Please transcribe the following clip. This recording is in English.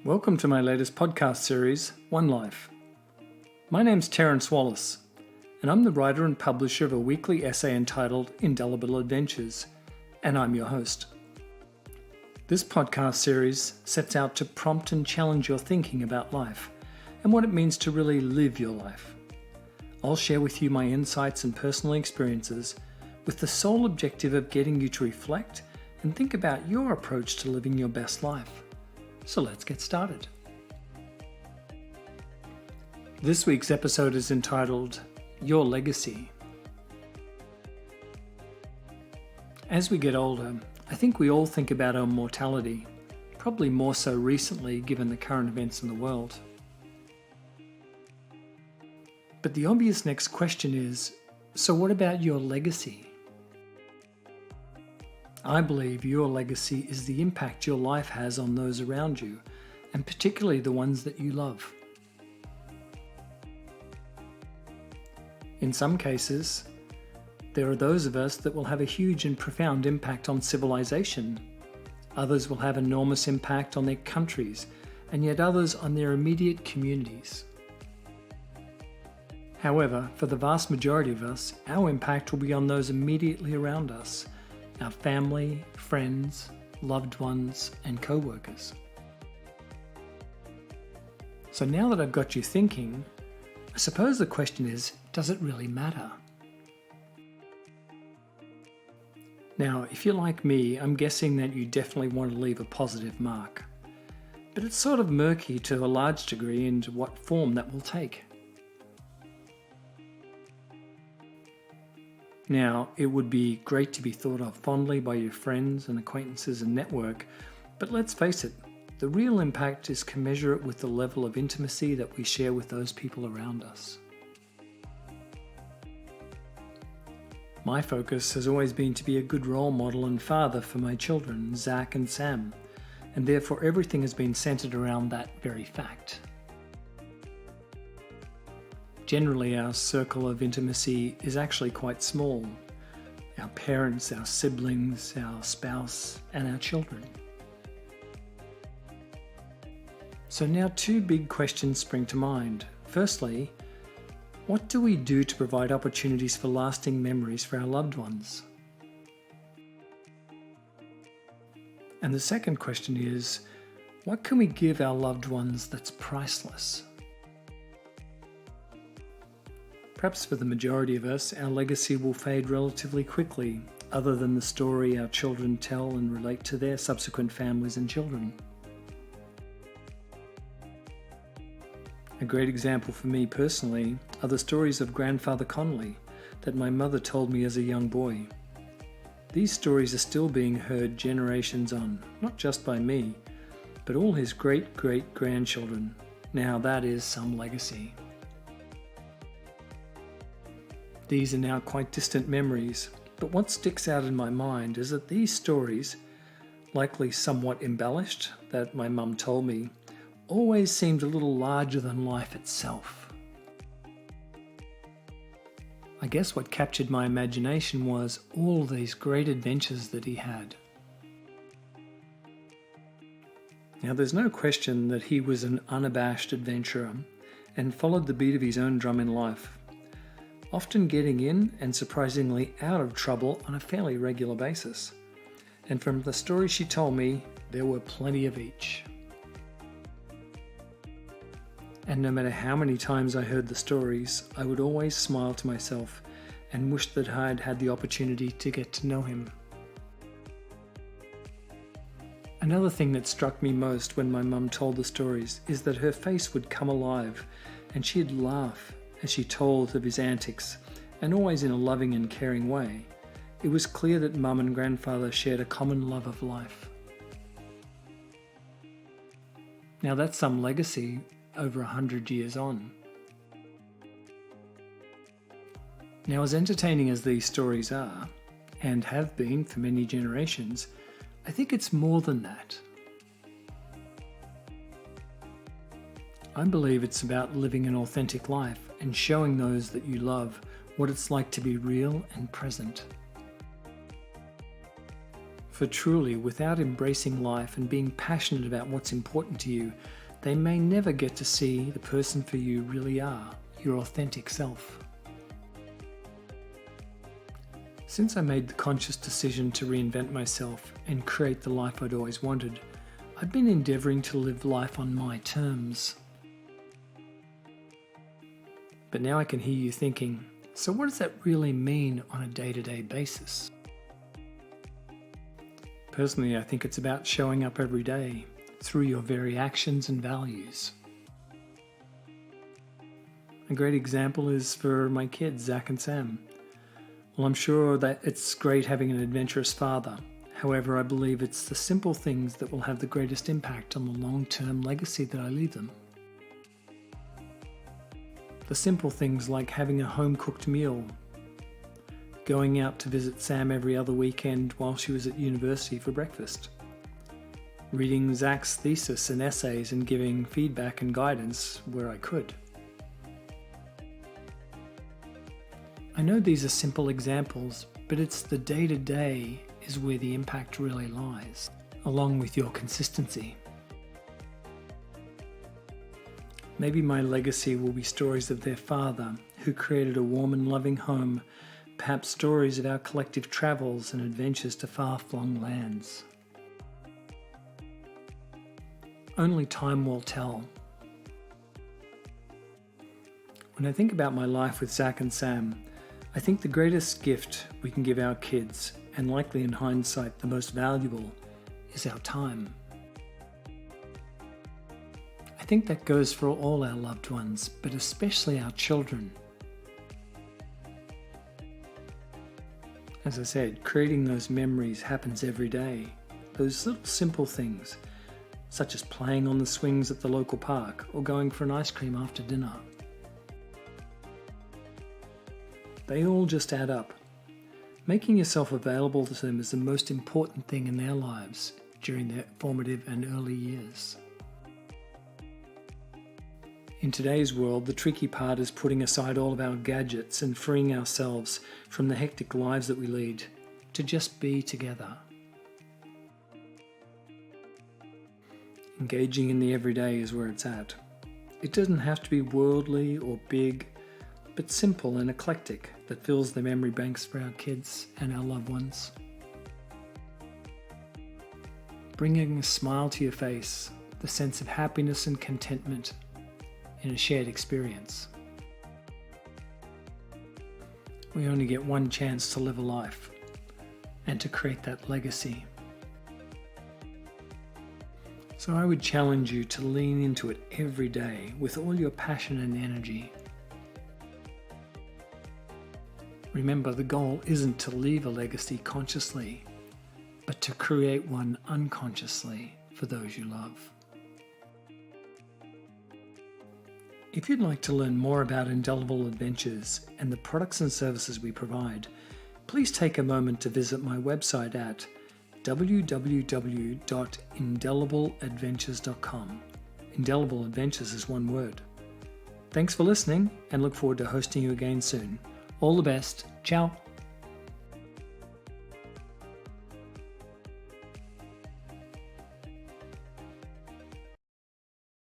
Welcome to my latest podcast series, One Life. My name's Terence Wallace, and I'm the writer and publisher of a weekly essay entitled Indelible Adventures, and I'm your host. This podcast series sets out to prompt and challenge your thinking about life and what it means to really live your life. I'll share with you my insights and personal experiences with the sole objective of getting you to reflect and think about your approach to living your best life. So let's get started. This week's episode is entitled Your Legacy. As we get older, I think we all think about our mortality, probably more so recently given the current events in the world. But the obvious next question is, so what about your legacy? I believe your legacy is the impact your life has on those around you, and particularly the ones that you love. In some cases, there are those of us that will have a huge and profound impact on civilization. Others will have enormous impact on their countries, and yet others on their immediate communities. However, for the vast majority of us, our impact will be on those immediately around us, our family, friends, loved ones, and co-workers. So now that I've got you thinking, I suppose the question is, does it really matter? Now, if you're like me, I'm guessing that you definitely want to leave a positive mark. But it's sort of murky to a large degree into what form that will take. Now, it would be great to be thought of fondly by your friends and acquaintances and network, but let's face it, the real impact is commensurate with the level of intimacy that we share with those people around us. My focus has always been to be a good role model and father for my children, Zach and Sam, and therefore everything has been centered around that very fact. Generally, our circle of intimacy is actually quite small. Our parents, our siblings, our spouse, and our children. So now two big questions spring to mind. Firstly, what do we do to provide opportunities for lasting memories for our loved ones? And the second question is, what can we give our loved ones that's priceless? Perhaps for the majority of us, our legacy will fade relatively quickly, other than the story our children tell and relate to their subsequent families and children. A great example for me personally are the stories of Grandfather Connolly that my mother told me as a young boy. These stories are still being heard generations on, not just by me, but all his great-great-grandchildren. Now that is some legacy. These are now quite distant memories, but what sticks out in my mind is that these stories, likely somewhat embellished, that my mum told me, always seemed a little larger than life itself. I guess what captured my imagination was all these great adventures that he had. Now there's no question that he was an unabashed adventurer and followed the beat of his own drum in life, often getting in and surprisingly out of trouble on a fairly regular basis. And from the stories she told me, there were plenty of each. And no matter how many times I heard the stories, I would always smile to myself and wish that I'd had the opportunity to get to know him. Another thing that struck me most when my mum told the stories is that her face would come alive and she'd laugh as she told of his antics, and always in a loving and caring way. It was clear that Mum and Grandfather shared a common love of life. Now that's some legacy over 100 years on. Now, as entertaining as these stories are, and have been for many generations, I think it's more than that. I believe it's about living an authentic life and showing those that you love what it's like to be real and present. For truly, without embracing life and being passionate about what's important to you, they may never get to see the person for you really are, your authentic self. Since I made the conscious decision to reinvent myself and create the life I'd always wanted, I've been endeavouring to live life on my terms. But now I can hear you thinking, so what does that really mean on a day-to-day basis? Personally, I think it's about showing up every day through your very actions and values. A great example is for my kids, Zach and Sam. Well, I'm sure that it's great having an adventurous father. However, I believe it's the simple things that will have the greatest impact on the long-term legacy that I leave them. The simple things like having a home-cooked meal, going out to visit Sam every other weekend while she was at university for breakfast, reading Zach's thesis and essays and giving feedback and guidance where I could. I know these are simple examples, but it's the day-to-day is where the impact really lies, along with your consistency. Maybe my legacy will be stories of their father, who created a warm and loving home, perhaps stories of our collective travels and adventures to far-flung lands. Only time will tell. When I think about my life with Zach and Sam, I think the greatest gift we can give our kids, and likely in hindsight the most valuable, is our time. I think that goes for all our loved ones, but especially our children. As I said, creating those memories happens every day. Those little simple things, such as playing on the swings at the local park or going for an ice cream after dinner. They all just add up. Making yourself available to them is the most important thing in their lives during their formative and early years. In today's world, the tricky part is putting aside all of our gadgets and freeing ourselves from the hectic lives that we lead to just be together. Engaging in the everyday is where it's at. It doesn't have to be worldly or big, but simple and eclectic that fills the memory banks for our kids and our loved ones. Bringing a smile to your face, the sense of happiness and contentment in a shared experience. We only get one chance to live a life and to create that legacy. So I would challenge you to lean into it every day with all your passion and energy. Remember, the goal isn't to leave a legacy consciously, but to create one unconsciously for those you love. If you'd like to learn more about Indelible Adventures and the products and services we provide, please take a moment to visit my website at www.indelibleadventures.com. Indelible Adventures is one word. Thanks for listening and look forward to hosting you again soon. All the best. Ciao.